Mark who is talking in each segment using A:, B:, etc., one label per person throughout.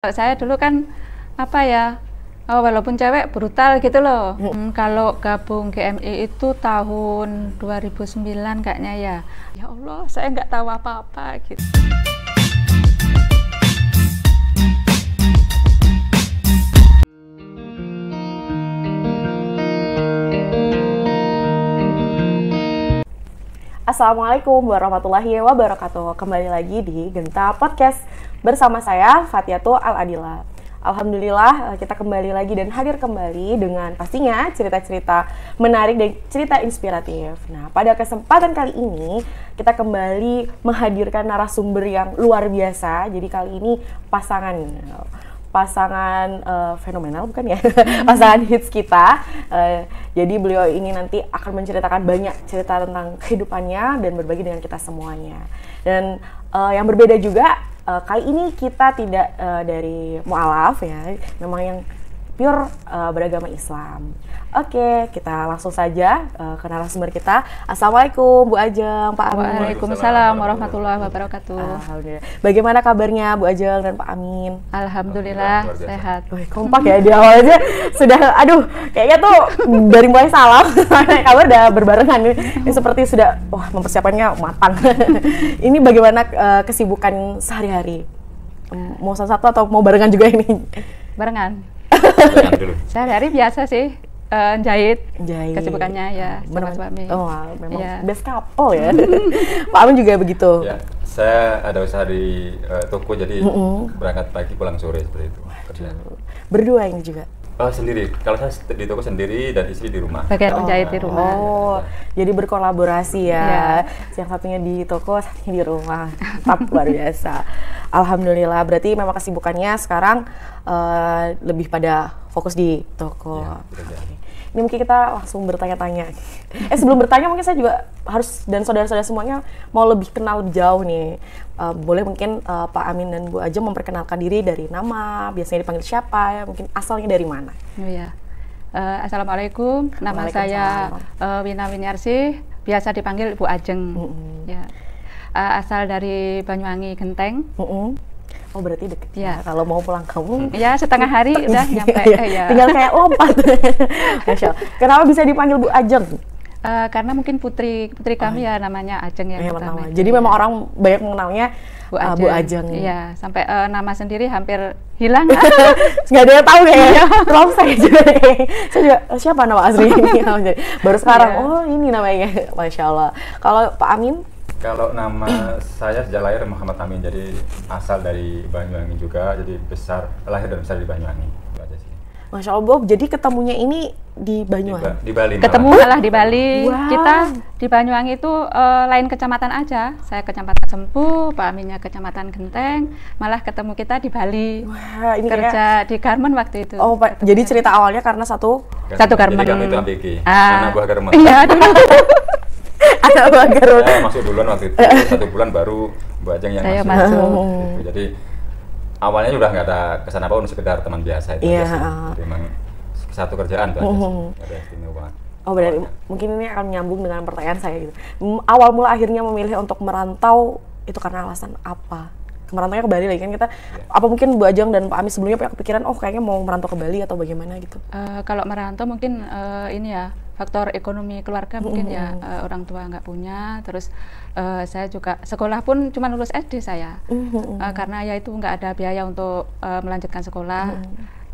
A: Saya dulu kan apa ya, walaupun cewek brutal gitu loh. Kalau gabung GMI itu tahun 2009 kayaknya ya. Ya Allah, saya nggak tahu apa-apa gitu.
B: Assalamualaikum warahmatullahi wabarakatuh. Kembali lagi di Genta Podcast bersama saya Fatiatul Al-Adila. Alhamdulillah kita kembali lagi dan hadir kembali dengan pastinya cerita-cerita menarik dan cerita inspiratif. Nah, pada kesempatan kali ini kita kembali menghadirkan narasumber yang luar biasa. Jadi kali ini pasangan fenomenal bukan ya, pasangan hits kita. Jadi beliau ini nanti akan menceritakan banyak cerita tentang kehidupannya dan berbagi dengan kita semuanya. Dan yang berbeda juga, kali ini kita tidak dari mu'alaf ya, memang yang pure beragama Islam. Oke, kita langsung saja ke narasumber kita. Assalamualaikum Bu Ajeng, Pak Amin.
A: Waalaikumsalam warahmatullahi wabarakatuh.
B: Alhamdulillah. Bagaimana kabarnya Bu Ajeng dan Pak Amin?
A: Alhamdulillah sehat.
B: Kompak ya di awal aja sudah, aduh kayaknya tuh dari mulai salam kabar udah berbarengan nih. Ini seperti sudah mempersiapkannya matang. Ini bagaimana kesibukan sehari-hari? Mau satu atau mau barengan juga ini?
A: Barengan. Sehari-hari biasa sih. Jahit kesibukannya ya sama suami.
B: Oh, memang best couple ya. Pak Amin juga begitu.
C: Ya, saya ada usaha di toko, jadi berangkat pagi pulang sore seperti itu.
B: Berdua ini juga?
C: Sendiri. Kalau saya di toko sendiri dan istri di rumah.
A: Bagian penjahit di rumah.
B: Oh, jadi berkolaborasi ya. Yang satunya di toko, satunya di rumah. Tetap luar biasa. Alhamdulillah. Berarti memang kesibukannya sekarang lebih pada fokus di toko. Ya, ini mungkin kita langsung bertanya-tanya. Sebelum bertanya mungkin saya juga harus, dan saudara-saudara semuanya mau lebih kenal lebih jauh nih. Boleh mungkin Pak Amin dan Bu Ajeng memperkenalkan diri dari nama, biasanya dipanggil siapa ya, mungkin asalnya dari mana?
A: Oh ya. Assalamualaikum, nama saya Wina Winiarsih, biasa dipanggil Bu Ajeng. Ya. Asal dari Banyuwangi Genteng.
B: Oh, berarti deket
A: ya.
B: Kalau mau pulang kampung
A: ya setengah hari udah nyampe. Ya.
B: Tinggal kayak lompat. Masya Allah. Kenapa bisa dipanggil Bu Ajeng?
A: Karena mungkin putri kami ya namanya Ajeng yang pertama.
B: Jadi memang orang banyak mengenalnya Bu Ajeng.
A: Iya, sampai nama sendiri hampir hilang.
B: Nggak ada yang tahu kayaknya. Terus saya juga siapa nama asli ini? Baru sekarang, oh ini namanya. Masya Allah. Kalau Pak Amin?
C: Kalau nama saya sejak lahir Muhammad Amin, jadi asal dari Banyuwangi juga, jadi lahir dan besar di Banyuwangi. Itu aja sih.
B: Masya Allah, Bob. Jadi ketemunya ini di Banyuwangi?
C: Di Bali.
A: Ketemu malah di Bali. Wow. Kita di Banyuwangi itu lain kecamatan aja. Saya kecamatan Sempu, Pak Aminnya kecamatan Genteng. Malah ketemu kita di Bali.
B: Wah, ini
A: kerja di Garmen waktu itu.
B: Oh, Pak. Jadi cerita awalnya karena satu
A: Garmen.
C: Jadi kami itu ABG, anak buah Garmen.
A: Iya, dulu.
B: Anak buah Garmen.
C: Saya masuk duluan waktu itu, 1 bulan baru Bu Ajeng yang masuk. Gitu. Jadi awalnya udah nggak ada kesan apapun, sekedar teman biasa itu aja sih. Jadi memang satu kerjaan tuh aja sih, nggak ada istimewa.
B: Oh, berarti mungkin ini akan nyambung dengan pertanyaan saya gitu. Awal mula akhirnya memilih untuk merantau itu karena alasan apa? Merantaunya ke Bali lagi kan kita, apa mungkin Bu Ajeng dan Pak Amin sebelumnya punya kepikiran, oh kayaknya mau merantau ke Bali atau bagaimana gitu?
A: Kalau merantau mungkin ini ya, faktor ekonomi keluarga mungkin ya, orang tua nggak punya, terus saya juga sekolah pun cuma lulus SD saya, karena ya itu nggak ada biaya untuk melanjutkan sekolah.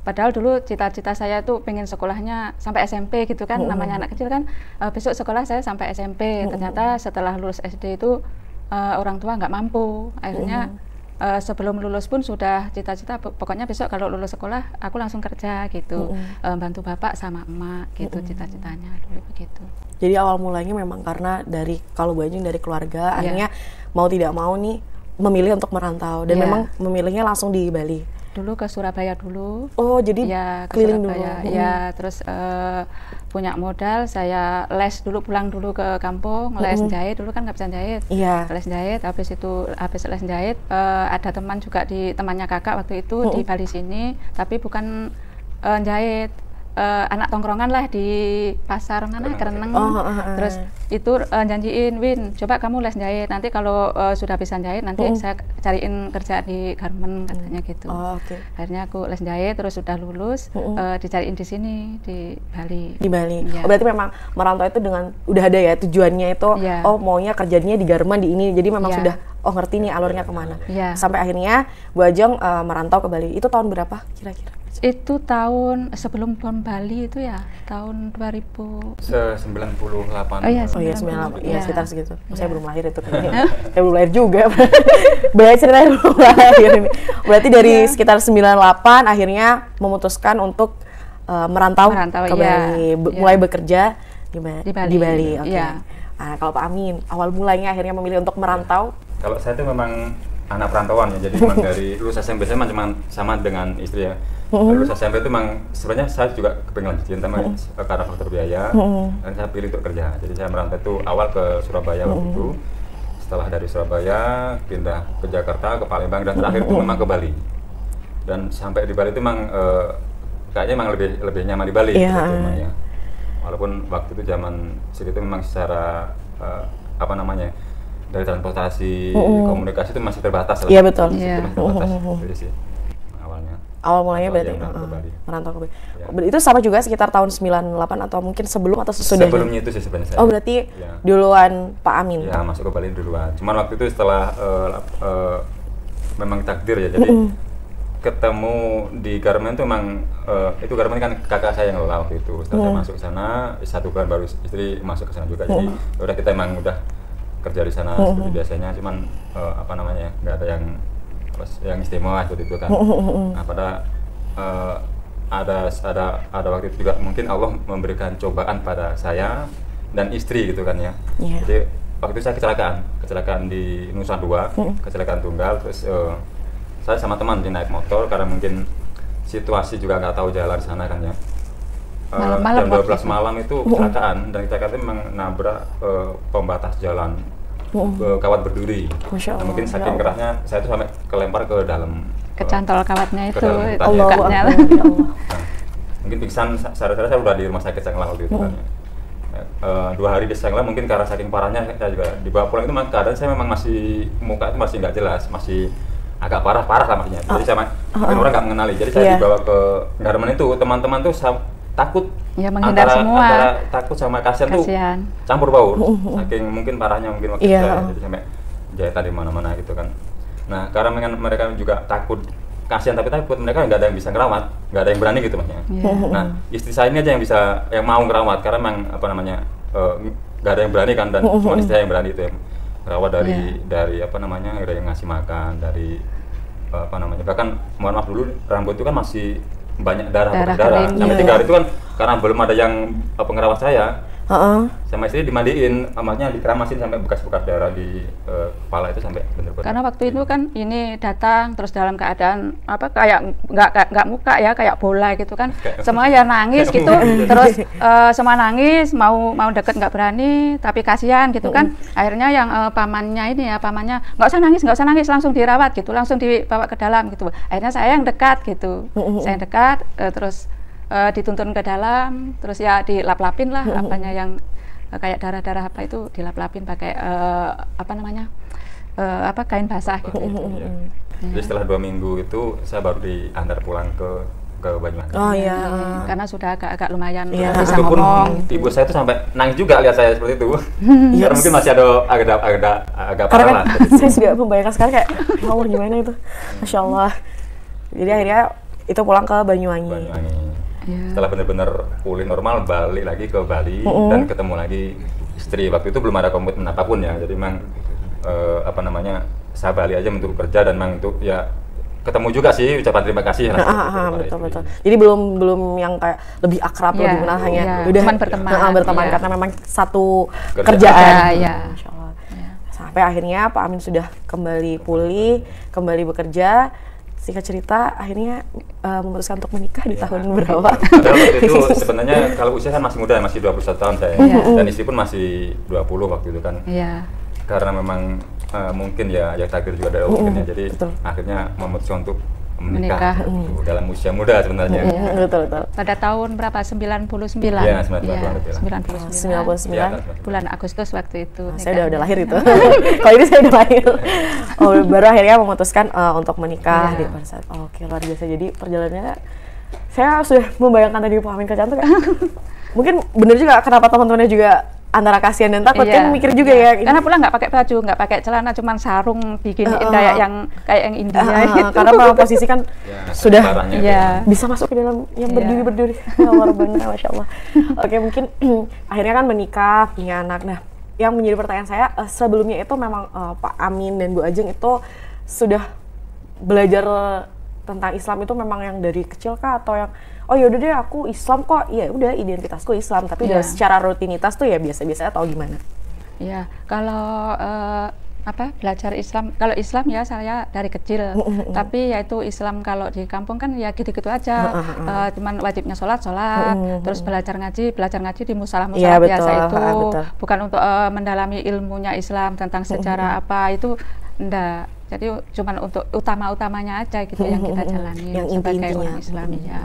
A: Padahal dulu cita-cita saya tuh pengen sekolahnya sampai SMP gitu kan, namanya anak kecil kan, besok sekolah saya sampai SMP. Ternyata setelah lulus SD itu orang tua nggak mampu, akhirnya sebelum lulus pun sudah cita-cita pokoknya besok kalau lulus sekolah aku langsung kerja gitu, bantu bapak sama emak gitu, cita-citanya dulu begitu.
B: Jadi awal mulanya memang karena dari, kalau Bu Ajeng dari keluarga, akhirnya mau tidak mau nih memilih untuk merantau dan memang memilihnya langsung di Bali.
A: Dulu ke Surabaya dulu.
B: Oh, jadi
A: ya,
B: keliling
A: Surabaya,
B: dulu.
A: Ya, terus punya modal, saya les dulu, pulang dulu ke kampung, les jahit, dulu kan nggak bisa jahit. Les jahit, habis les jahit, ada teman juga, temannya kakak waktu itu di Bali sini, tapi bukan jahit. anak tongkrongan lah di pasar mana Kereneng. Terus itu janjiin, Win, coba kamu les jahit. Nanti kalau sudah bisa jahit, nanti saya cariin kerja di garment katanya gitu. Akhirnya aku les jahit, terus sudah lulus, dicariin di sini di Bali.
B: Di Bali. Ya. Berarti memang merantau itu dengan udah ada ya tujuannya itu. Oh maunya kerjanya di garment di ini. Jadi memang sudah ngerti nih alurnya kemana. Sampai akhirnya Bu Ajeng merantau ke Bali. Itu tahun berapa kira-kira?
A: Itu tahun sebelum PON Bali itu ya, tahun 2000.
C: 98.
B: Oh iya 98. Iya sekitar segitu. Saya belum lahir itu kayaknya. Saya belum lahir juga. Banyak cerita belum lahir ini. Berarti dari sekitar 98 akhirnya memutuskan untuk merantau ke Bali, mulai bekerja di Bali. Oke. Nah, kalau Pak Amin, awal mulanya akhirnya memilih untuk merantau?
C: Kalau saya itu memang anak perantauan ya, jadi memang dari lulus SMP saya cuma sama dengan istri ya. Lulus SMP itu memang sebenarnya saya juga kepengen lanjutin, tapi karena faktor biaya, dan saya pilih untuk kerja. Jadi saya merantau itu awal ke Surabaya waktu itu. Setelah dari Surabaya pindah ke Jakarta, ke Palembang, dan terakhir itu memang ke Bali. Dan sampai di Bali itu memang kayaknya memang lebih nyaman di Bali. Ya. Walaupun waktu itu zaman segitu memang secara dari transportasi, komunikasi itu masih terbatas.
B: Iya betul.
C: Masih terbatas. Jadi sih awalnya.
B: Awal mulanya berarti merantau ke Bali. Itu sama juga sekitar tahun 98 atau mungkin sebelum atau sesudahnya?
C: Sebelumnya itu sih sebenarnya.
B: Oh berarti duluan Pak Amin?
C: Ya masuk ke Bali duluan. Cuman waktu itu setelah memang takdir ya, jadi ketemu di garment itu memang itu garment kan kakak saya yang ngelola waktu itu. Setelah saya masuk ke sana, 1 bulan baru istri masuk ke sana juga. Jadi udah kita emang udah kerja di sana seperti biasanya, cuman nggak ada yang istimewa seperti itu kan. Nah pada ada waktu itu juga mungkin Allah memberikan cobaan pada saya dan istri gitu kan ya. Jadi waktu itu saya kecelakaan di Nusa Dua, kecelakaan tunggal. Terus saya sama teman naik motor karena mungkin situasi juga nggak tahu jalan di sana kan ya. Jam 12 malam itu kecelakaan, dan kecelakaan itu memang nabrak pembatas jalan. Kawat berduri. Nah, mungkin saking kerasnya saya tuh sampai kelempar ke dalam,
A: kecantol kawatnya itu.
B: Allah.
C: Mungkin pingsan, saya udah di rumah sakit Senglah waktu itu kan. 2 hari di Senglah, mungkin karena saking parahnya saya juga dibawa pulang itu. Keadaan saya memang masih, muka itu masih nggak jelas, masih agak parah lah maksudnya. Jadi mungkin orang nggak mengenali. Jadi saya dibawa ke garment itu, teman-teman tuh takut
A: ya, menghindar semua.
C: Antara takut sama kasihan tuh campur baur. Saking mungkin parahnya mungkin waktu itu jadi sampai jahitan di mana-mana gitu kan. Nah, karena mereka juga takut kasihan, tapi takut mereka nggak ada yang bisa ngerawat, nggak ada yang berani gitu maksudnya. Nah, istri saya ini aja yang mau ngerawat, karena memang nggak ada yang berani kan, dan cuma istri saya yang berani itu yang ngerawat dari dari yang ngasih makan, dari bahkan mohon maaf dulu rambut itu kan masih banyak darah sampai 3 hari itu kan, karena belum ada yang pengerawat saya. Sama istri dimandiin, maksudnya dikeramasin sampai bekas-bekas darah di kepala itu sampai bener-bener.
A: Karena waktu itu kan ini datang terus dalam keadaan kayak nggak muka ya, kayak bola gitu kan. Semua ya nangis gitu, terus semua nangis, mau deket nggak berani, tapi kasihan gitu kan. Akhirnya yang pamannya nggak usah nangis, langsung dirawat gitu, langsung dibawa ke dalam gitu. Akhirnya saya yang dekat gitu, saya dekat terus dituntun ke dalam, terus ya dilap-lapin lah apanya yang kayak darah-darah apa itu, dilap-lapin pakai kain basah gitu.
C: Jadi setelah 2 minggu itu saya baru diantar pulang ke Banyuwangi.
B: Oh iya.
A: Karena sudah agak lumayan bisa ngomong.
C: Ibu saya tuh sampai nangis juga lihat saya seperti itu. Karena mungkin masih agak parah lah.
B: Saya juga membayangkan sekarang kayak mau gimana itu. Masya Allah. Jadi akhirnya itu pulang ke Banyuwangi.
C: Setelah benar-benar pulih normal, balik lagi ke Bali dan ketemu lagi istri. Waktu itu belum ada komitmen apapun ya, jadi memang saya balik aja untuk kerja, dan memang itu ya ketemu juga sih, ucapan terima kasih.
B: Betul. Jadi belum yang kayak lebih akrab, lebih menang, hanya udah berteman karena memang satu kerjaan. Masya Allah. Sampai akhirnya Pak Amin sudah kembali pulih, kembali bekerja. Singkat cerita, akhirnya memutuskan untuk menikah di tahun berapa?
C: Padahal waktu itu sebenarnya kalau usia kan masih muda, masih 21 tahun saya, dan istri pun masih 20 waktu itu kan. Karena memang mungkin ya takdir juga dari Allah, jadi akhirnya memutuskan untuk menikah. Dalam usia muda sebenarnya.
B: Betul.
A: Pada tahun berapa? 99.
C: Iya, 99.
A: 99. Bulan Agustus waktu itu.
B: Saya udah lahir itu. Kalau ini saya udah lahir. Baru akhirnya memutuskan untuk menikah di pada saat. Oke, luar biasa. Jadi perjalanannya saya sudah membayangkan tadi Pak Amin kecantik. Mungkin bener juga kenapa teman-temannya juga antara kasihan dan takut kan mikir juga ya.
A: Karena pulang nggak pakai baju, nggak pakai celana, cuman sarung bikiniin kayak yang India gitu.
B: Karena memang posisi kan sudah bisa masuk ke dalam yang berduri. Luar biasa, masya Allah. Oke, mungkin akhirnya kan menikah, punya anak. Nah, yang menjadi pertanyaan saya sebelumnya itu memang Pak Amin dan Bu Ajeng itu sudah belajar tentang Islam itu memang yang dari kecil kah, atau yang oh yaudah deh aku Islam kok, ya udah identitasku Islam, tapi secara rutinitas tuh ya biasa-biasa atau gimana?
A: Ya, kalau belajar Islam, kalau Islam ya saya dari kecil, tapi ya itu Islam kalau di kampung kan ya gitu-gitu aja, cuman wajibnya sholat, terus belajar ngaji di musalah-musalah biasa itu, bukan untuk mendalami ilmunya Islam tentang sejarah apa itu, enggak. Jadi cuman untuk utama-utamanya aja gitu yang kita jalani
B: yang
A: sebagai orang Islam ya.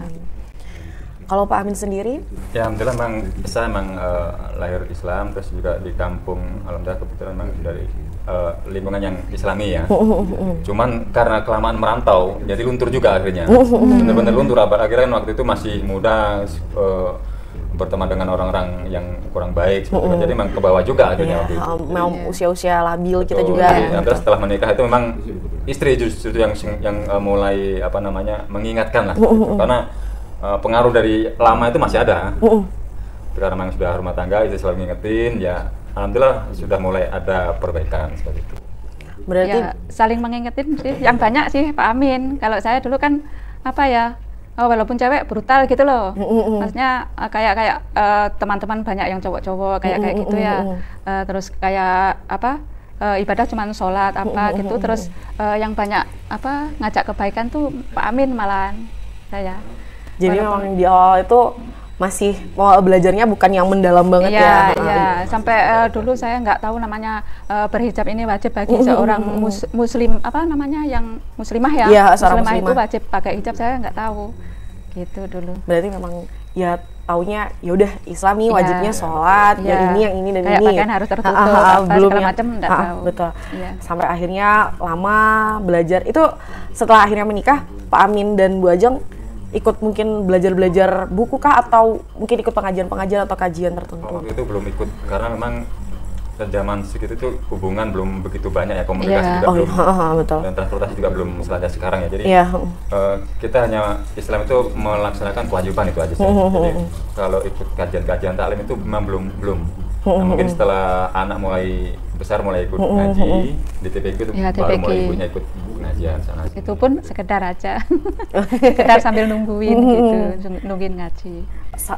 B: Kalau Pak Amin sendiri?
C: Ya alhamdulillah saya lahir Islam, terus juga di kampung alhamdulillah kebetulan memang dari lingkungan yang Islami ya. Cuman karena kelamaan merantau jadi luntur juga akhirnya. Bener-bener luntur, akhirnya waktu itu masih muda, berteman dengan orang-orang yang kurang baik, jadi memang ke bawah juga akhirnya waktu itu.
B: Memang usia-usia labil kita juga.
C: Terus setelah menikah itu memang istri justru yang mulai mengingatkan lah, karena pengaruh dari lama itu masih ada. Karena memang sudah rumah tangga, istri selalu ngingetin, ya alhamdulillah sudah mulai ada perbaikan seperti itu.
A: Berarti ya, saling mengingetin sih, yang banyak sih Pak Amin. Kalau saya dulu kan walaupun cewek brutal gitu loh, maksudnya kayak teman-teman banyak yang cowok-cowok kayak gitu ya, terus kayak ibadah cuman sholat gitu, terus yang banyak ngajak kebaikan tuh Pak Amin malahan saya.
B: Jadi memang di awal itu masih mau belajarnya bukan yang mendalam banget ya.
A: Iya, sampai dulu saya nggak tahu namanya berhijab ini wajib bagi seorang muslim, yang muslimah ya.
B: Iya,
A: muslimah itu wajib pakai hijab, saya nggak tahu. Gitu dulu.
B: Berarti memang ya taunya ya udah Islami wajibnya sholat, yang ini dan
A: kayak
B: ini.
A: Pakaian harus tertutup, segala macam nggak tahu.
B: Betul. Sampai akhirnya lama belajar. Itu setelah akhirnya menikah, Pak Amin dan Bu Ajeng ikut mungkin belajar buku kah, atau mungkin ikut pengajian atau kajian tertentu?
C: Waktu itu belum ikut, karena memang zaman segitu tuh hubungan belum begitu banyak ya, komunikasi juga belum,
B: betul.
C: Dan transportasi juga belum selada sekarang ya. Jadi kita hanya Islam itu melaksanakan kewajiban itu aja sih. Jadi kalau ikut kajian taklim itu memang belum. Nah, mungkin setelah anak mulai besar, mulai ikut ngaji di TPQ itu baru mulai ibunya ikut pengajian sana.
A: Itu pun sekedar aja, sekedar sambil nungguin gitu, nungguin ngaji.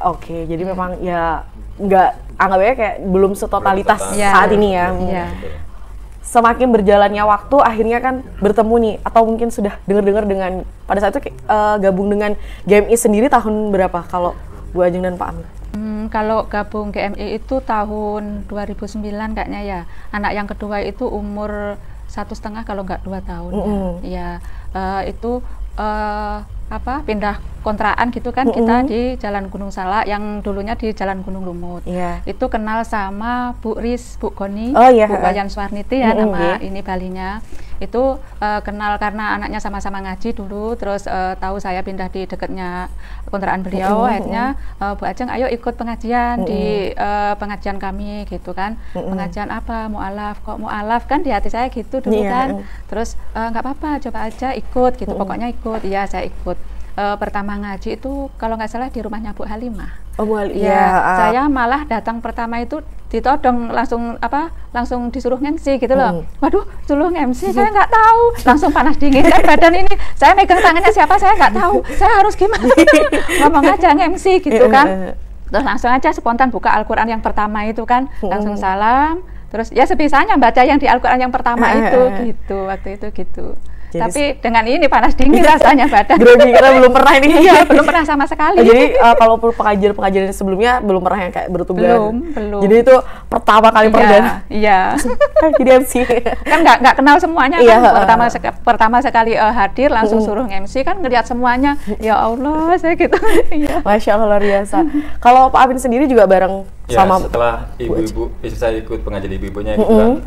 B: Oke, jadi memang ya nggak, anggapnya kayak belum setotalitas saat ini ya. Semakin berjalannya waktu, akhirnya kan bertemu nih, atau mungkin sudah dengar-dengar dengan pada saat itu gabung dengan GMI sendiri tahun berapa kalau Bu Ajeng dan Pak Amin?
A: Kalau gabung GMI itu tahun 2009 kayaknya ya. Anak yang kedua itu umur 1,5 kalau nggak 2 tahun. Ya, itu pindah kontrakan gitu kan, kita di Jalan Gunung Salak, yang dulunya di Jalan Gunung Lumut. Itu kenal sama Bu Riz, Bu Goni, Bu Wayan Suwarniti ya nama ini Balinya. Itu kenal karena anaknya sama-sama ngaji dulu, terus tahu saya pindah di dekatnya kontrakan beliau, akhirnya Bu Ajeng ayo ikut pengajian di pengajian kami gitu kan. Pengajian apa? Mu'alaf. Kok mu'alaf kan di hati saya gitu dulu kan. Terus nggak apa-apa, coba aja ikut gitu, pokoknya ikut. Iya, saya ikut. Pertama ngaji itu kalau nggak salah di rumahnya Bu Halimah.
B: Oh, Bu Halimah. Ya,
A: saya malah datang pertama itu ditodong, langsung disuruh MC gitu loh. Waduh, suruh MC saya nggak tahu, langsung panas dingin kan badan ini. Saya megang tangannya siapa saya nggak tahu, saya harus gimana? Ngomong aja MC gitu kan. Terus langsung aja spontan buka Al-Quran yang pertama itu kan, langsung salam. Terus ya sebisanya baca yang di Al-Quran yang pertama itu gitu, waktu itu gitu. Tapi dengan ini panas dingin rasanya badan.
B: Grogi karena belum pernah ini.
A: Iya, belum pernah sama sekali.
B: Jadi kalau pengajian sebelumnya belum pernah yang kayak bertugas.
A: Belum.
B: Jadi itu pertama kali perdana.
A: Iya.
B: Jadi MC.
A: Kan nggak kenal semuanya kan. Pertama sekali hadir langsung suruh MC kan ngeliat semuanya. Ya Allah, saya gitu. Iya.
B: Masya Allah, luar biasa. Kalau Pak Amin sendiri juga bareng sama
C: setelah ibu-ibu, istri saya ikut pengajian ibu-ibunya bilang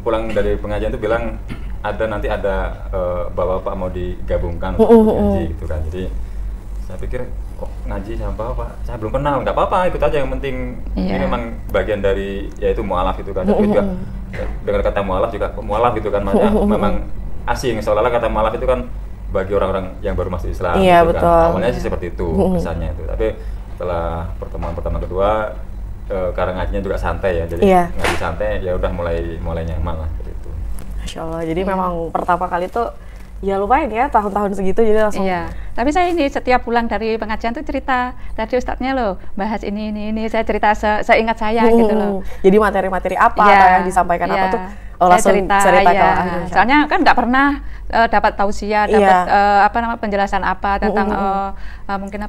C: pulang dari pengajian itu bilang nanti ada bapak-bapak mau digabungkan untuk ngaji gitu kan. Jadi saya pikir kok ngaji sama bapak, saya belum kenal, nggak apa-apa, ikut aja, yang penting ini memang bagian dari yaitu mualaf gitu kan. Tapi juga dengan kata mualaf gitu kan, makanya memang asing, seolah-olah kata mualaf itu kan bagi orang-orang yang baru masuk Islam gitu
B: betul.
C: kan. Awalnya sih seperti itu kesannya itu, tapi setelah pertemuan pertama kedua karena ngajinya juga santai ya, jadi ngaji santai ya udah mulai nyaman lah gitu.
B: Masya Allah, jadi memang pertama kali tuh ya lumayan ya tahun-tahun segitu jadi langsung.
A: Iya, tapi saya ini setiap pulang dari pengajian tuh cerita, tadi ustadznya loh bahas ini, saya cerita seingat saya gitu loh.
B: Jadi materi-materi apa yang disampaikan apa tuh langsung cerita ke
A: soalnya kan nggak pernah dapat tausiah, dapat penjelasan apa tentang mungkin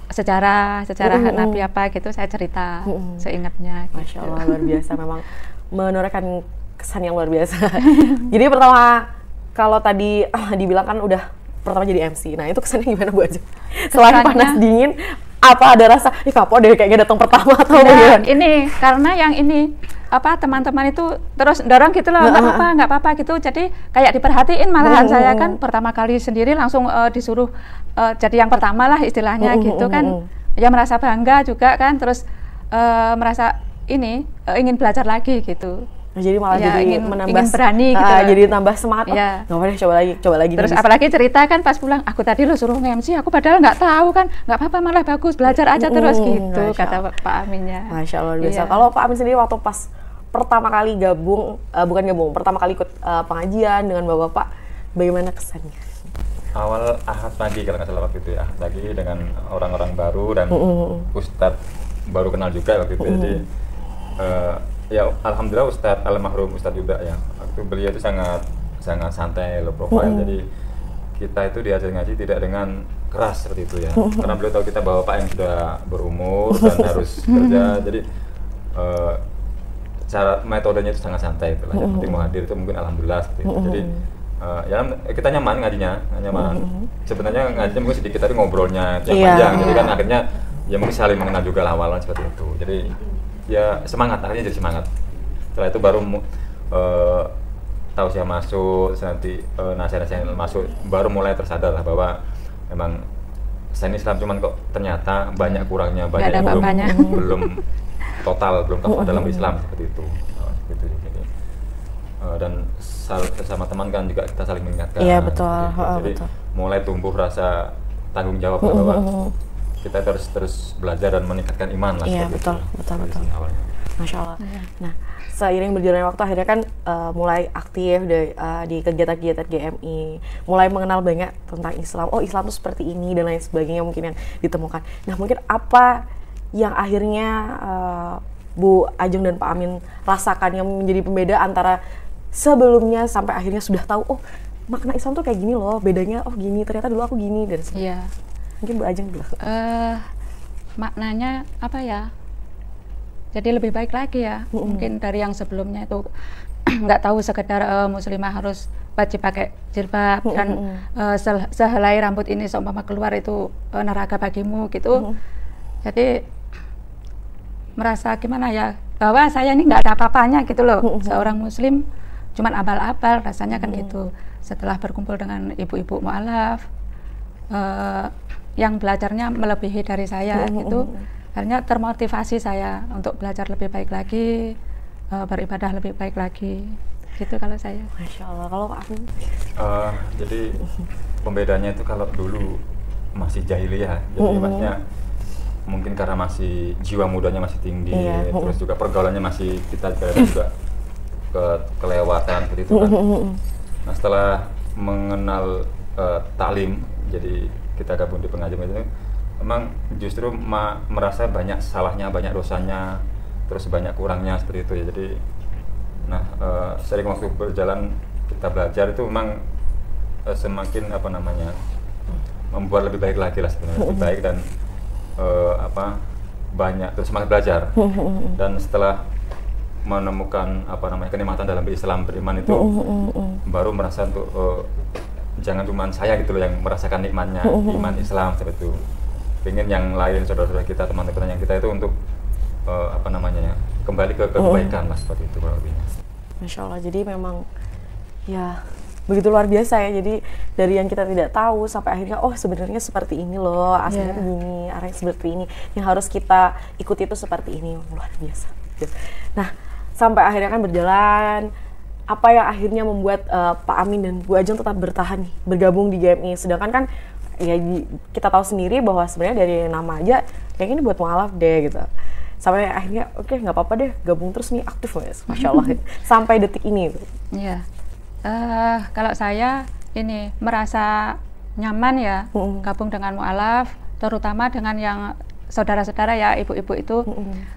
A: sejarah Nabi apa gitu, saya cerita seingatnya.
B: Masya Allah, luar biasa, memang menorehkan kesan yang luar biasa. Jadi pertama, kalau tadi dibilang kan udah pertama jadi MC, nah itu kesannya gimana Bu Ajeng? Selain panas dingin, apa ada rasa, ih kapok deh kayaknya datang pertama atau gimana?
A: Ini, karena yang ini, teman-teman itu terus dorong gitu loh, nggak apa-apa gitu, jadi kayak diperhatiin malahan. Saya kan pertama kali sendiri langsung disuruh jadi yang pertama lah istilahnya gitu kan, ya merasa bangga juga kan, terus merasa ingin belajar lagi gitu.
B: Jadi malah jadi menambah
A: ingin berani gitu.
B: Jadi tambah semangat. Nggak apa-apa, coba lagi.
A: Terus apalagi cerita kan pas pulang, aku tadi lo suruh nge-MC, aku padahal nggak tahu kan, nggak apa-apa, malah bagus, belajar aja terus gitu, kata Pak Aminnya.
B: Masya Allah, biasa. Kalau Pak Amin sendiri waktu pas pertama kali pertama kali ikut pengajian dengan Bapak, bagaimana kesannya?
C: Awal Ahad pagi kalau nggak salah waktu itu ya, Ahad pagi dengan orang-orang baru dan Ustadz baru kenal juga waktu itu. Jadi ya alhamdulillah almarhum Ustadz juga ya, waktu beliau itu sangat santai, low profile. Jadi kita itu diajar ngaji tidak dengan keras seperti itu ya, karena beliau tahu kita bapak yang sudah berumur dan harus kerja. Jadi cara metodenya itu sangat santai itulah. Yang penting mau hadir itu mungkin alhamdulillah seperti itu. Jadi ya kita nyaman ngajinya, nyaman. Sebenarnya ngajinya mungkin sedikit, tapi ngobrolnya yang panjang. Jadi kan akhirnya ya mungkin saling mengenal juga awalnya seperti itu. Jadi ya semangat, akhirnya jadi semangat. Setelah itu baru tausiah masuk, nanti nasihat-nasihat masuk, baru mulai tersadar lah bahwa memang saya Islam cuman kok ternyata banyak kurangnya, banyak yang belum total, belum total dalam Islam seperti itu. Seperti itu. Jadi, dan sama teman kan juga kita saling mengingatkan.
B: Iya betul.
C: Jadi mulai tumbuh rasa tanggung jawab bahwa kita terus belajar dan meningkatkan iman lah.
B: Iya betul. Masya Allah. Nah, seiring berjalannya waktu akhirnya kan mulai aktif di kegiatan-kegiatan GMI, mulai mengenal banyak tentang Islam. Oh, Islam itu seperti ini dan lain sebagainya mungkin yang ditemukan. Nah, mungkin apa yang akhirnya Bu Ajeng dan Pak Amin rasakan yang menjadi pembeda antara sebelumnya sampai akhirnya sudah tahu, oh makna Islam tuh kayak gini loh, bedanya oh gini, ternyata dulu aku gini dan sebagainya. Mungkin Bu Ajeng bilang.
A: Maknanya apa ya? Jadi lebih baik lagi ya. Mungkin dari yang sebelumnya itu nggak tahu sekedar muslimah harus wajib pakai jilbab dan sehelai rambut ini seumpama keluar itu neraka bagimu gitu. Jadi merasa gimana ya, bahwa saya ini nggak ada apa-apanya gitu loh. Seorang muslim cuman abal-abal rasanya kan gitu. Setelah berkumpul dengan ibu-ibu mu'alaf yang belajarnya melebihi dari saya gitu, akhirnya termotivasi saya untuk belajar lebih baik lagi, beribadah lebih baik lagi gitu kalau saya.
B: Masya Allah. Kalau Pak Amin?
C: Jadi pembedanya itu kalau dulu masih jahiliyah, jadi maksudnya mungkin karena masih jiwa mudanya masih tinggi, terus juga pergaulannya masih kita juga kelewatan seperti itu kan. Nah setelah mengenal taklim, jadi kita gabung di pengajian itu, memang justru merasa banyak salahnya, banyak dosanya, terus banyak kurangnya seperti itu ya. Jadi, nah sering waktu berjalan kita belajar itu memang semakin apa namanya membuat lebih baik lagi lah sebenarnya, lebih baik dan banyak terus semangat belajar. Dan setelah menemukan apa namanya kenikmatan dalam Islam, beriman itu baru merasa untuk jangan cuma saya gitu loh yang merasakan nikmatnya iman Islam seperti itu. Pengen yang lain, saudara-saudara kita, teman-teman yang kita itu untuk apa namanya kembali ke kebaikan lah seperti itu kurang lebihnya. Masya
B: Allah, jadi memang ya begitu luar biasa ya. Jadi dari yang kita tidak tahu sampai akhirnya oh sebenarnya seperti ini loh, aslinya begini, arahnya seperti ini. Yang harus kita ikuti itu seperti ini, luar biasa. Nah, sampai akhirnya kan berjalan, apa yang akhirnya membuat Pak Amin dan Bu Ajeng tetap bertahan nih, bergabung di GMI? Sedangkan kan ya kita tahu sendiri bahwa sebenarnya dari nama aja kayak ini buat mualaf deh gitu. Sampai akhirnya oke, nggak apa-apa deh, gabung terus nih, aktif guys, Masya Allah. Sampai detik ini.
A: Iya. Kalau saya ini merasa nyaman ya gabung dengan mualaf, terutama dengan yang saudara-saudara ya, ibu-ibu itu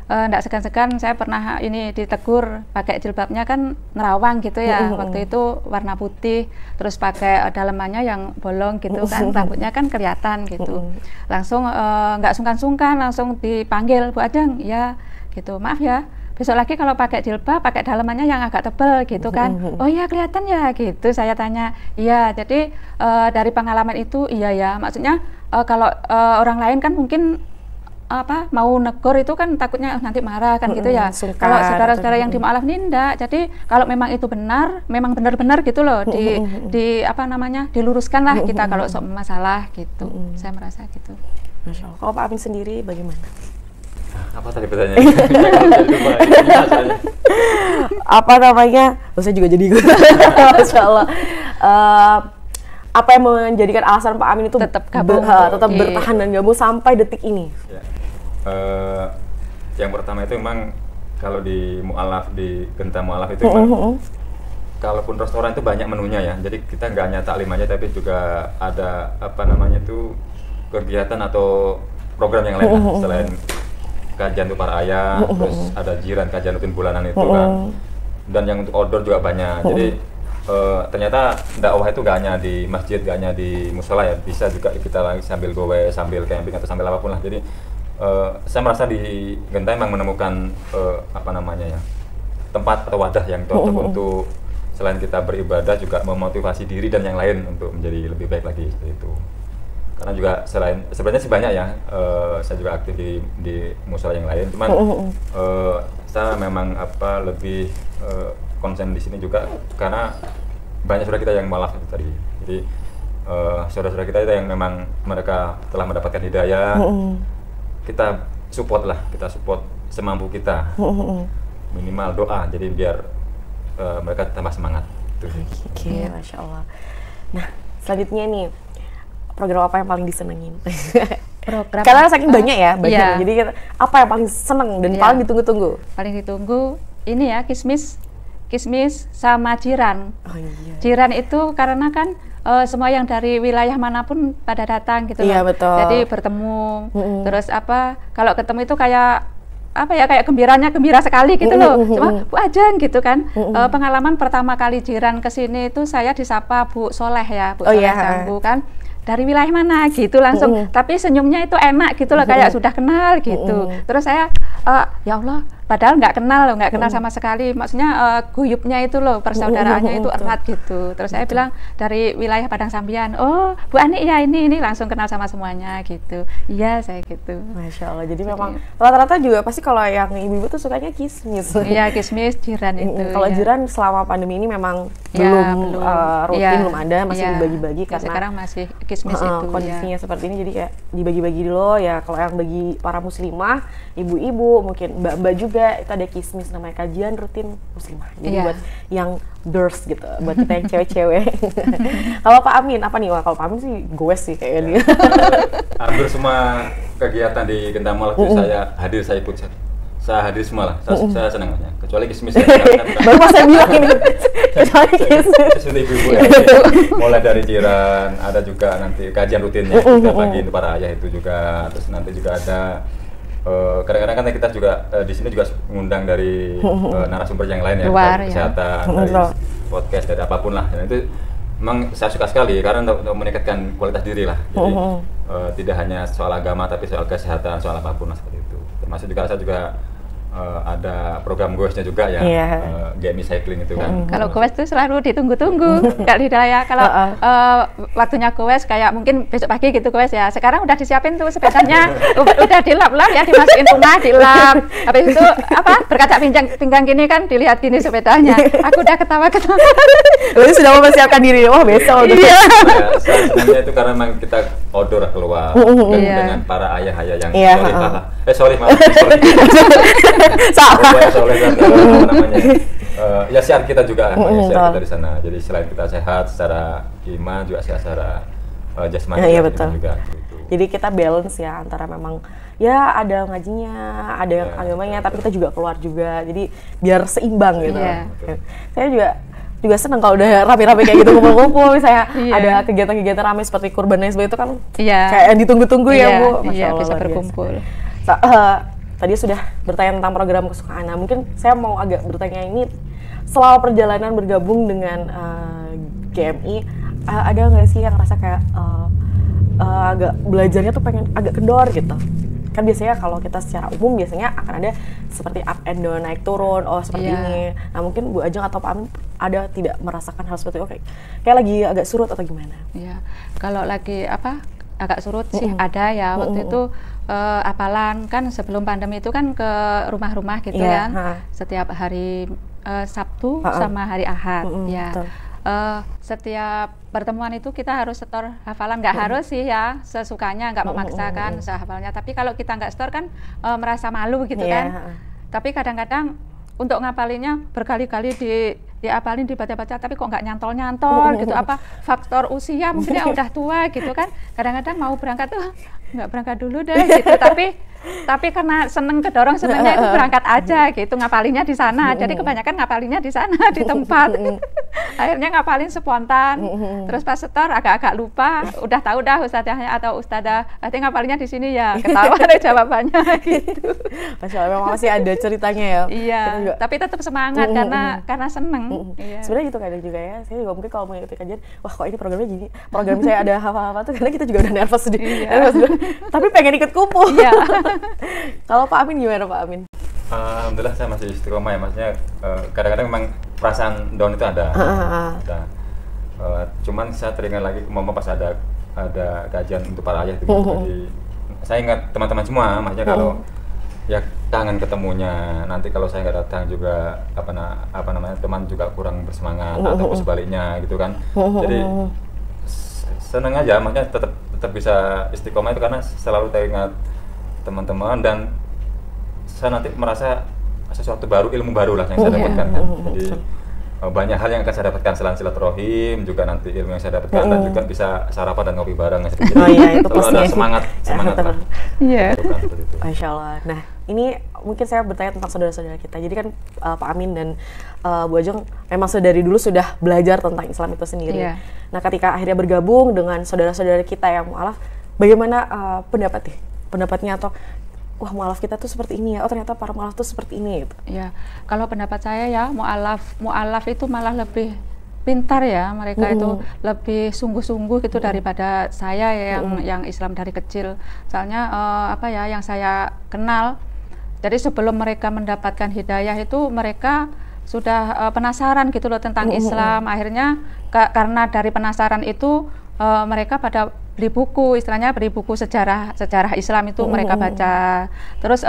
A: nggak segan-segan. Saya pernah ini ditegur pakai jilbabnya kan nerawang gitu ya, waktu itu warna putih, terus pakai dalemannya yang bolong gitu kan, rambutnya kan kelihatan gitu. Langsung nggak sungkan-sungkan, langsung dipanggil, Bu Ajeng ya gitu, maaf ya besok lagi kalau pakai jilbab pakai dalemannya yang agak tebal gitu kan. Oh iya kelihatan ya gitu, saya tanya. Iya, jadi dari pengalaman itu iya ya, maksudnya kalau orang lain kan mungkin mau negor itu kan takutnya nanti marah kan gitu ya. Kalau saudara-saudara yang di mualaf ini enggak. Jadi kalau memang itu benar, memang benar-benar gitu loh, di apa namanya diluruskan lah kita kalau sok masalah gitu. Saya merasa gitu.
B: Masya Allah. Kalau Pak Amin sendiri bagaimana?
C: Apa tadi pertanyaannya?
B: Apa namanya? Saya juga jadi Masya Allah. Apa yang menjadikan alasan Pak Amin itu tetap bertahan dan gabung sampai detik ini? Ya.
C: Yang pertama itu memang kalau di mualaf, di Genta Mualaf itu memang kalaupun restoran itu banyak menunya ya, jadi kita nggak hanya taklim aja tapi juga ada apa namanya itu kegiatan atau program yang lain lah, selain kajian untuk para ayah, terus ada jiran kajian rutin bulanan itu kan, dan yang untuk outdoor juga banyak. Jadi ternyata dakwah itu gak hanya di masjid, gak hanya di musola ya, bisa juga kita lagi sambil gowe, sambil camping atau sambil apapun lah. Jadi saya merasa di Genta memang menemukan apa namanya ya, tempat atau wadah yang cocok untuk selain kita beribadah juga memotivasi diri dan yang lain untuk menjadi lebih baik lagi seperti itu. Karena juga selain sebenarnya sih banyak ya, saya juga aktif di musola yang lain, cuman saya memang lebih konsen di sini juga karena banyak saudara kita yang mualaf itu tadi. Jadi saudara-saudara kita itu yang memang mereka telah mendapatkan hidayah, kita support lah, kita support semampu kita, minimal doa, jadi biar mereka tambah semangat.
B: Oke, Masya Allah. Nah, selanjutnya nih, program apa yang paling disenengin?
A: Program
B: karena saking banyak ya, jadi apa yang paling seneng dan paling ditunggu-tunggu?
A: Paling ditunggu ini ya, kismis sama jiran.
B: Oh, iya.
A: Jiran itu karena kan semua yang dari wilayah manapun pada datang gitu
B: iya,
A: loh.
B: Betul.
A: Jadi bertemu, terus kalau ketemu itu kayak kayak gembira sekali gitu loh. Cuma Bu Ajeng gitu kan. Pengalaman pertama kali jiran kesini itu saya disapa Bu Soleh ya, Bu Soleh Jambu kan. Dari wilayah mana gitu langsung, tapi senyumnya itu enak gitu loh, kayak sudah kenal gitu. Terus saya ya Allah, padahal nggak kenal sama sekali, maksudnya guyupnya itu loh, persaudaraannya itu erat gitu. Terus saya bilang dari wilayah Padang Sambian, oh Bu Ani ya ini langsung kenal sama semuanya gitu. Iya saya gitu.
B: Masya Allah, jadi memang rata-rata juga pasti kalau yang ibu-ibu tuh sukanya kismis.
A: Iya kismis, jiran itu.
B: Kalau jiran selama pandemi ini memang belum rutin, belum ada, masih dibagi-bagi karena
A: sekarang masih kismis itu
B: kondisinya seperti ini, jadi kayak dibagi-bagi dulu ya. Kalau yang bagi para muslimah, ibu-ibu, mungkin mbak-mbak juga, itu ada kismis namanya kajian rutin muslimah. Jadi buat yang girls gitu, buat kita yang cewek-cewek. Kalau Pak Amin apa nih? Wah, kalau Pak Amin sih goes sih kayaknya.
C: Hampir semua kegiatan di Genta Mualaf saya hadir, saya ikut. Saya hadir semua lah, saya senang ya. Kecuali kismis ya.
B: Baru pas saya bilang ini, kecuali kismis.
C: Ibu-ibu ya. Mulai dari jiran, ada juga nanti kajian rutinnya setiap pagi untuk para ayah itu juga. Terus nanti juga ada kadang-kadang kan kita juga di sini juga mengundang dari narasumber yang lain ya,
A: luar,
C: dari kesehatan, dari podcast, dari apapun lah. Dan itu memang saya suka sekali karena untuk meningkatkan kualitas diri lah. Jadi tidak hanya soal agama tapi soal kesehatan, soal apapun lah seperti itu. Termasuk juga saya juga ada program goesnya juga ya, GMI Cycling itu kan.
A: Kalau goes itu selalu ditunggu-tunggu kali ya. Kalau waktunya goes kayak mungkin besok pagi gitu goes ya. Sekarang udah disiapin tuh sepedanya, udah dilap-lap ya, dimasukin rumah dilap. Habis itu berkaca pinggang gini kan, dilihat gini sepedanya. Aku udah ketawa-ketawa.
B: Lalu sudah mempersiapkan diri, wah besok.
A: Iya.
C: Sebenarnya itu karena memang kita outdoor keluar dengan para ayah-ayah yang sorry maaf.
B: Salah.
C: Namanya. Ya siar kita juga, siar kita di sana. Jadi selain kita sehat secara iman juga sehat secara jasmani.
B: Iya betul.
C: Juga, gitu.
B: Jadi kita balance ya antara memang ya ada ngajinya, ada agamanya, tapi kita juga keluar juga. Jadi biar seimbang gitu. Saya juga seneng kalau udah rapi-rapi kayak gitu, kumpul-kumpul misalnya ada kegiatan-kegiatan ramai seperti kurban dan sebagainya itu kan kayak yang ditunggu-tunggu ya Bu.
A: Masya Allah, bisa berkumpul.
B: Tadi sudah bertanya tentang program kesukaan. Nah, mungkin saya mau agak bertanya ini, selama perjalanan bergabung dengan GMI, ada nggak sih yang rasa kayak agak belajarnya tuh pengen agak kendor gitu? Kan biasanya kalau kita secara umum biasanya akan ada seperti up and down, naik turun, seperti ini. Nah mungkin Bu Ajeng atau Pak Amin ada tidak merasakan hal seperti itu, kayak lagi agak surut atau gimana?
A: Iya, kalau lagi agak surut sih ada ya. Waktu itu apalan kan sebelum pandemi itu kan ke rumah-rumah gitu kan, setiap hari Sabtu sama hari Ahad setiap pertemuan itu kita harus setor hafalan, nggak harus sih ya, sesukanya, nggak memaksakan hafalnya, tapi kalau kita nggak setor kan merasa malu gitu kan. Tapi kadang-kadang untuk ngapalinnya berkali-kali diapalin, dibaca-baca, tapi kok nggak nyantol-nyantol gitu, faktor usia mungkin ya udah tua gitu kan, kadang-kadang mau berangkat tuh nggak berangkat dulu deh gitu, tapi karena senengnya itu berangkat aja gitu, ngapalinnya di sana, jadi kebanyakan ngapalinnya di sana di tempat. Akhirnya ngapalin spontan, terus pas setor agak-agak lupa, udah tahu dah ustadzahnya atau ustadzah, berarti ngapalinnya di sini ya, ketawa deh jawabannya gitu.
B: Masya Allah, memang masih ada ceritanya ya.
A: Iya, tapi tetap semangat karena seneng.
B: Sebenarnya gitu kadang juga ya, saya juga mungkin kalau mengikuti kajian, wah kok ini programnya gini, program saya ada hafal-hafal tuh, karena kita juga udah nervous tapi pengen ikut kumpul. Kalau Pak Amin gimana Pak Amin?
C: Alhamdulillah saya masih istiqomah ya, maksudnya kadang-kadang memang perasaan down itu ada. Cuman saya teringat lagi pas ada kajian untuk para ayah itu. Jadi saya ingat teman-teman semua, maksudnya kalau ya kangen ketemunya, nanti kalau saya nggak datang juga apa namanya teman juga kurang bersemangat atau sebaliknya gitu kan. Jadi senang aja, maksudnya tetap bisa istiqomah itu karena selalu teringat teman-teman, dan saya nanti merasa sesuatu baru, ilmu baru lah yang saya dapatkan kan. Jadi banyak hal yang akan saya dapatkan selain silaturahim, juga nanti ilmu yang saya dapatkan dan juga bisa sarapan dan ngopi bareng. Jadi
B: itu
C: selalu ada semangat lah.
A: Iya.
B: Masya Allah. Nah ini mungkin saya bertanya tentang saudara-saudara kita. Jadi kan Pak Amin dan Bu Ajeng memang dari dulu sudah belajar tentang Islam itu sendiri. Nah ketika akhirnya bergabung dengan saudara-saudara kita yang mu'alaf, bagaimana pendapatnya atau wah mu'alaf kita tuh seperti ini ya, ternyata para mu'alaf tuh seperti ini gitu.
A: Ya, kalau pendapat saya ya mu'alaf itu malah lebih pintar ya, mereka itu lebih sungguh-sungguh gitu daripada saya yang Islam dari kecil. Soalnya yang saya kenal, jadi sebelum mereka mendapatkan hidayah itu mereka sudah penasaran gitu loh tentang Islam. Akhirnya karena dari penasaran itu mereka pada beli buku, istilahnya beli buku sejarah Islam itu mereka baca. Terus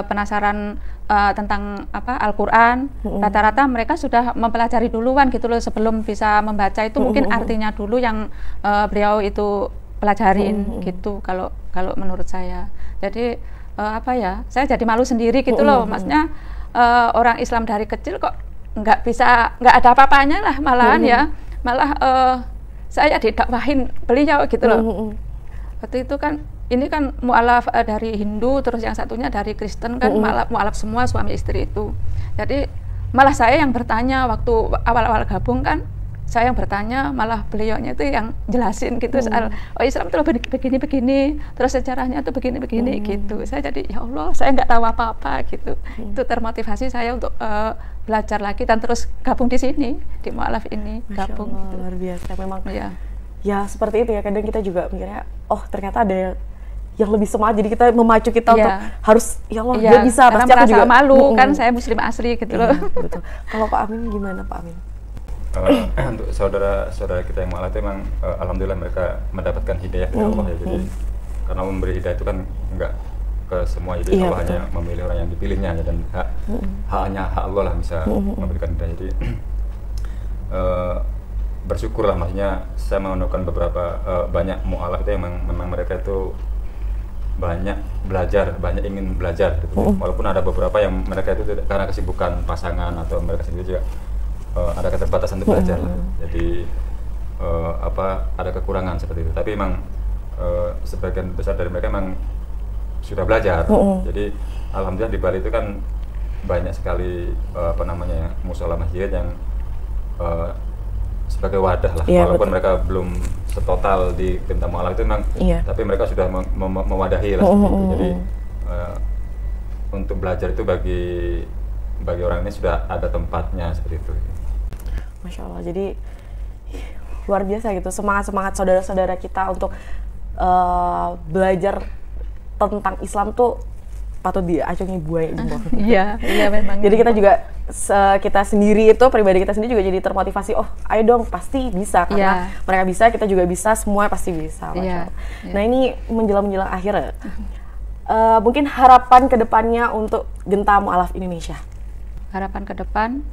A: penasaran tentang Al-Quran, rata-rata mereka sudah mempelajari duluan gitu loh sebelum bisa membaca itu, mungkin artinya dulu yang beliau itu pelajarin gitu kalau menurut saya. Jadi saya jadi malu sendiri gitu loh, maksudnya orang Islam dari kecil kok nggak ada apa-apanya lah, malahan malah saya didakwahin beliau gitu loh. Waktu itu kan ini kan mu'alaf dari Hindu, terus yang satunya dari Kristen kan, mu'alaf semua suami istri itu. Jadi malah saya yang bertanya waktu awal-awal gabung kan, saya yang bertanya, malah beliaunya itu yang jelasin gitu soal oh Islam itu begini-begini, terus sejarahnya itu begini-begini gitu. Saya jadi ya Allah, saya nggak tahu apa-apa gitu. Itu termotivasi saya untuk belajar lagi dan terus gabung di sini di mualaf ini.
B: Masya
A: gabung
B: Allah,
A: gitu.
B: luar biasa memang.
A: Ya.
B: Ya seperti itu ya, kadang kita juga mikirnya oh ternyata ada yang lebih semangat, jadi kita memacu kita untuk harus ya Allah dia bisa, pasti aku juga
A: malu kan saya muslim asli gitu loh.
B: Betul. Kalau Pak Amin gimana Pak Amin?
C: Untuk saudara-saudara kita yang mualaf itu memang alhamdulillah mereka mendapatkan hidayah dari Allah ya, jadi karena memberi hidayah itu kan enggak ke semua, jadi Allah hanya memilih orang yang dipilihnya dan hanya hak Allah lah bisa memberikan hidayah. Jadi bersyukurlah, maksudnya saya menemukan beberapa banyak mualaf itu yang memang mereka itu banyak belajar, banyak ingin belajar gitu. Walaupun ada beberapa yang mereka itu karena kesibukan pasangan atau mereka sendiri juga ada keterbatasan untuk belajar lah. Jadi ada kekurangan seperti itu. Tapi memang sebagian besar dari mereka memang sudah belajar. Jadi alhamdulillah di Bali itu kan banyak sekali musola masjid yang sebagai wadah lah, walaupun mereka belum setotal di Genta Mualaf itu memang, tapi mereka sudah mewadahi lah seperti itu. Jadi untuk belajar itu bagi orang ini sudah ada tempatnya seperti itu.
B: Masya Allah, jadi luar biasa gitu, semangat saudara-saudara kita untuk belajar tentang Islam tuh patut diacungi buaya gitu.
A: Iya memang.
B: Jadi kita juga kita sendiri itu, pribadi kita sendiri juga jadi termotivasi, oh ayo dong pasti bisa, karena mereka bisa, kita juga bisa, semua pasti bisa. Nah ini menjelang akhir, mungkin harapan kedepannya untuk Genta Mualaf Indonesia.
A: Harapan ke depan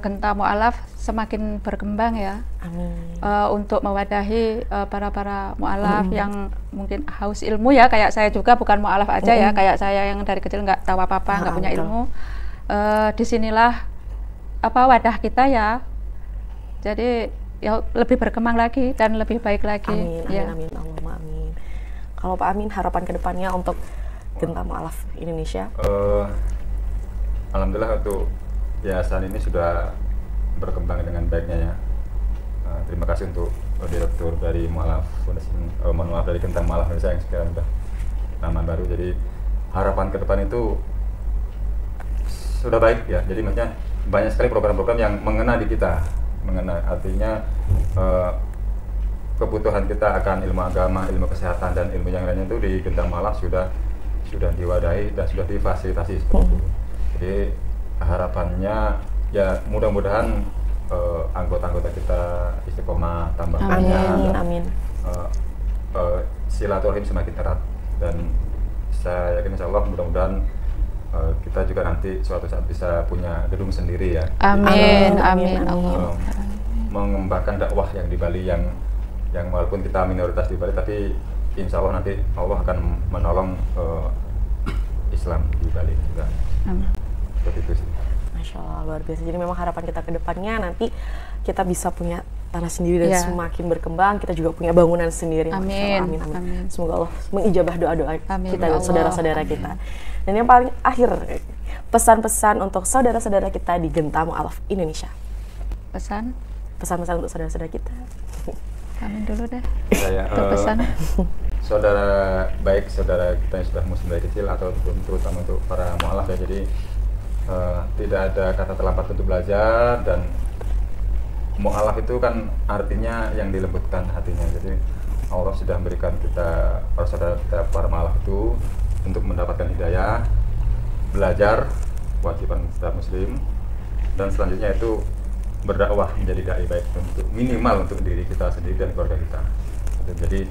A: Genta Mualaf semakin berkembang ya.
B: Amin.
A: Untuk mewadahi para mualaf yang mungkin haus ilmu ya, kayak saya juga bukan mualaf aja ya, kayak saya yang dari kecil nggak tahu apa-apa, nggak punya ilmu. Disinilah wadah kita ya. Jadi ya lebih berkembang lagi dan lebih baik lagi.
B: Amin, Allahumma amin. Kalau Pak Amin, harapan kedepannya untuk Genta Mualaf Indonesia?
C: Alhamdulillah untuk yayasan ini sudah berkembang dengan baiknya ya. Terima kasih untuk direktur dari Mualaf dari Genta Mualaf Indonesia yang sekarang sudah nama baru. Jadi harapan ke depan itu sudah baik ya. Jadi maksudnya banyak sekali program-program yang mengena di kita, artinya kebutuhan kita akan ilmu agama, ilmu kesehatan dan ilmu yang lainnya itu di Genta Mualaf sudah diwadahi dan sudah difasilitasi seperti itu. Jadi harapannya ya mudah-mudahan anggota-anggota kita istiqomah, tambah banyak, silaturahim semakin erat, dan saya yakin insya Allah mudah-mudahan kita juga nanti suatu saat bisa punya gedung sendiri ya.
A: Amin.
C: Mengembangkan dakwah yang di Bali yang walaupun kita minoritas di Bali, tapi insya Allah nanti Allah akan menolong Islam di Bali juga. Seperti itu sih.
B: Masya Allah, luar biasa. Jadi memang harapan kita ke depannya nanti kita bisa punya tanah sendiri dan semakin berkembang, kita juga punya bangunan sendiri.
A: Amin.
B: Semoga Allah mengijabah doa-doa kita dan saudara-saudara kita. Dan yang paling akhir, pesan-pesan untuk saudara-saudara kita di Genta Mualaf Indonesia. Pesan-pesan untuk saudara-saudara kita.
A: Amin dulu deh.
C: Saya
A: pesan.
C: Saudara kita yang sudah muslim dari kecil atau terutama untuk para mualaf ya, jadi tidak ada kata terlambat untuk belajar, dan mualaf itu kan artinya yang dilembutkan hatinya. Jadi Allah sudah memberikan kita, para saudara kita, para mualaf itu untuk mendapatkan hidayah, belajar, kewajiban setiap muslim, dan selanjutnya itu berdakwah menjadi dai baik untuk minimal untuk diri kita sendiri dan keluarga kita. Jadi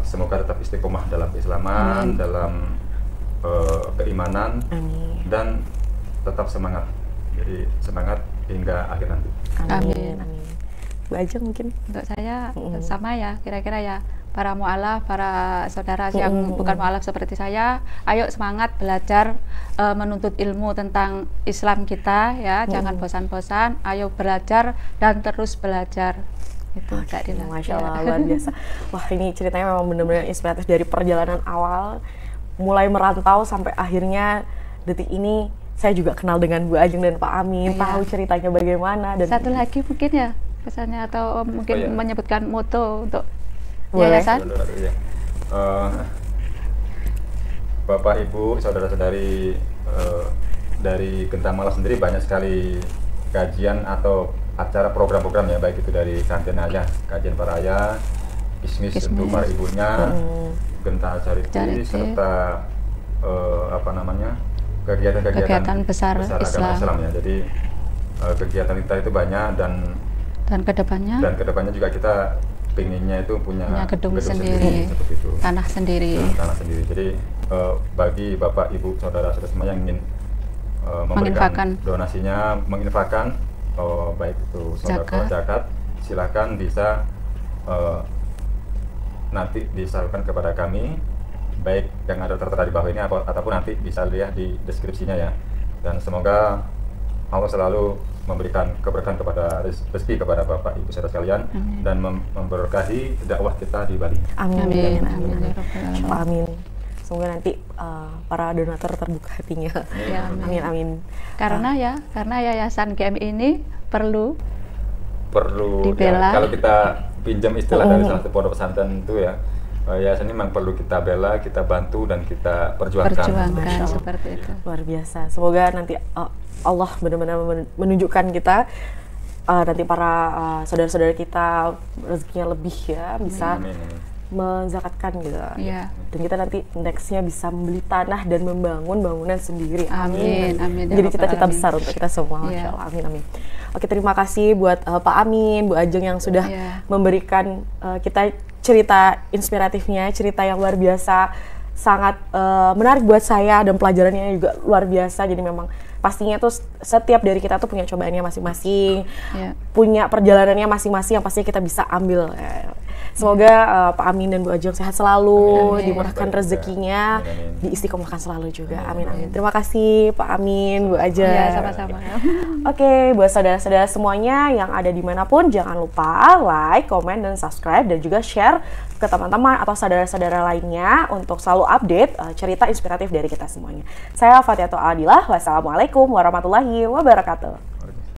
C: semoga tetap istiqomah dalam keislaman, dalam keimanan, dan tetap semangat. Jadi semangat hingga akhir nanti.
B: Amin. Bu Ajeng mungkin
A: untuk saya sama ya, kira-kira ya, para mualaf, para saudara yang bukan mualaf seperti saya, ayo semangat belajar, menuntut ilmu tentang Islam kita ya, jangan bosan-bosan, ayo belajar dan terus belajar. Itu
B: Masya Allah, luar biasa. Wah, ini ceritanya memang benar-benar inspiratif, dari perjalanan awal mulai merantau sampai akhirnya detik ini saya juga kenal dengan Bu Ajeng dan Pak Amin, tahu ceritanya bagaimana. Dan
A: satu lagi mungkin ya, pesannya atau mungkin menyebutkan moto untuk
B: Boleh.
A: yayasan?
C: Bapak, Ibu, saudara-saudari dari Genta Malas sendiri banyak sekali kajian atau acara program-program ya, baik itu dari kantin ayah, kajian para ayah, bisnis untuk para ibunya, Genta Charity, serta kegiatan
A: besar
C: Islam ya. Jadi kegiatan kita itu banyak dan kedepannya juga kita pinginnya itu punya
A: gedung sendiri, tanah sendiri.
C: Jadi bagi Bapak, Ibu, saudara-saudara semua yang ingin memberikan donasinya, menginfakkan baik itu zakat, silakan bisa nanti disalurkan kepada kami, baik yang ada tertera di bawah ini ataupun nanti bisa lihat di deskripsinya ya. Dan semoga Allah selalu memberikan keberkahan kepada rezeki kepada Bapak Ibu saudara sekalian dan memberkahi dakwah kita di Bali.
B: Amin. Amin. Semoga nanti para donatur terbuka hatinya.
A: Ya,
B: amin.
A: Karena Yayasan GMI ini perlu dibela.
C: Ya, kalau kita pinjam istilah dari salah satu pondok pesantren itu ya, yayasan ini memang perlu kita bela, kita bantu dan kita perjuangkan
A: seperti itu.
B: Luar biasa. Semoga nanti Allah benar-benar menunjukkan kita nanti para saudara-saudara kita rezekinya lebih ya, bisa menzakatkan gitu.
A: Yeah.
B: Dan kita nanti nextnya bisa membeli tanah dan membangun bangunan sendiri.
A: Amin.
B: Jadi cita-cita besar untuk kita semua. Masya Allah. Amin. Oke, terima kasih buat Pak Amin, Bu Ajeng yang sudah memberikan kita cerita inspiratifnya, cerita yang luar biasa, sangat menarik buat saya dan pelajarannya juga luar biasa. Jadi memang pastinya tuh setiap dari kita tuh punya cobaannya masing-masing, punya perjalanannya masing-masing yang pastinya kita bisa ambil. Semoga Pak Amin dan Bu Ajeng sehat selalu, dimurahkan rezekinya, diistiqomahkan selalu juga. Amin. Terima kasih Pak Amin, Bu Ajeng.
A: Ya, sama-sama.
B: Oke, buat saudara-saudara semuanya yang ada dimanapun, jangan lupa like, komen, dan subscribe, dan juga share ke teman-teman atau saudara-saudara lainnya untuk selalu update cerita inspiratif dari kita semuanya. Saya Fatihatul Adilah, wassalamualaikum warahmatullahi wabarakatuh.